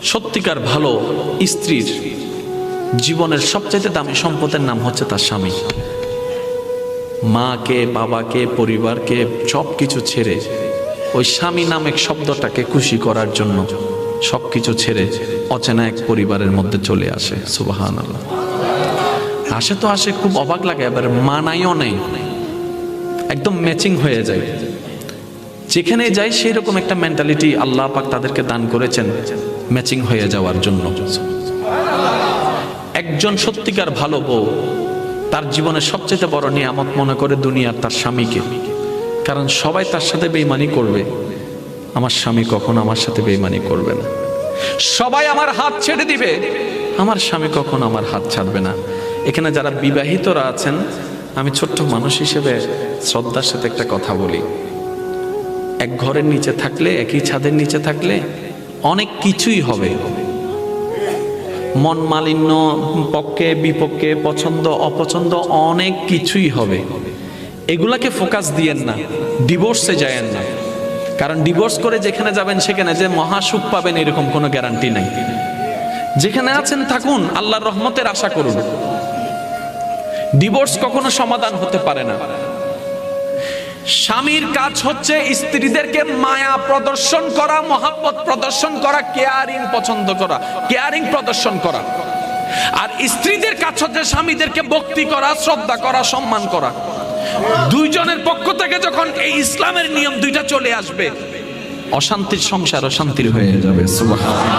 সত্যিকার ভালো স্ত্রীর জীবনের সবচাইতে দামি সম্পদের নাম হচ্ছে তার স্বামী। মাকে, বাবাকে, পরিবারকে সব কিছু ছেড়ে ওই স্বামী নামক শব্দটাকে খুশি করার জন্য সবকিছু ছেড়ে অচেনা এক পরিবারের মধ্যে চলে আসে। সুবহানাল্লাহ। আসে তো আসে, খুব অবাক লাগে, এবার মানাইও নেই, একদম ম্যাচিং হয়ে যায়। যেখানে যাই সেই রকম একটা মেন্টালিটি আল্লাহ পাক তাদেরকে দান করেছেন ম্যাচিং হয়ে যাওয়ার জন্য। একজন সত্যিকার ভালো বউ তার জীবনের সবচেয়ে বড় নিয়ামত মনে করে দুনিয়ার তার স্বামীকে। কারণ সবাই তার সাথে বেঈমানি করবে, আমার স্বামী কখনো আমার সাথে বেঈমানি করবে না। সবাই আমার হাত ছেড়ে দিবে, আমার স্বামী কখনো আমার হাত ছাড়বে না। এখানে যারা বিবাহিতরা আছেন, আমি ছোট্ট মানুষ হিসেবে শ্রদ্ধার সাথে একটা কথা বলি। এক ঘরের নিচে থাকলে, একই ছাদের নিচে থাকলে অনেক কিছুই হবে, মন মালিন্য, পক্ষে বিপক্ষে, পছন্দ অপছন্দ অনেক কিছুই হবে। এগুলাকে ফোকাস দিয়েন না, ডিভোর্সে যায়েন না। কারণ ডিভোর্স করে যেখানে যাবেন সেখানে যে মহাসুখ পাবেন এরকম কোনো গ্যারান্টি নাই। যেখানে আছেন থাকুন, আল্লাহর রহমতের আশা করুন। ডিভোর্স কখনো সমাধান হতে পারে না। স্বামীর কাজ হচ্ছে স্ত্রীদেরকে মায়া প্রদর্শন করা, মহাব্বত প্রদর্শন করা, কেয়ারিং পছন্দ করা, কেয়ারিং প্রদর্শন করা। আর স্ত্রীদের কাজ হচ্ছে স্বামীদেরকে ভক্তি করা, শ্রদ্ধা করা, সম্মান করা। দুইজনের পক্ষ থেকে যখন এই ইসলামের নিয়ম দুইটা চলে আসবে, অশান্তির সংসার অশান্তির হয়ে যাবে। সুবহানাল্লাহ।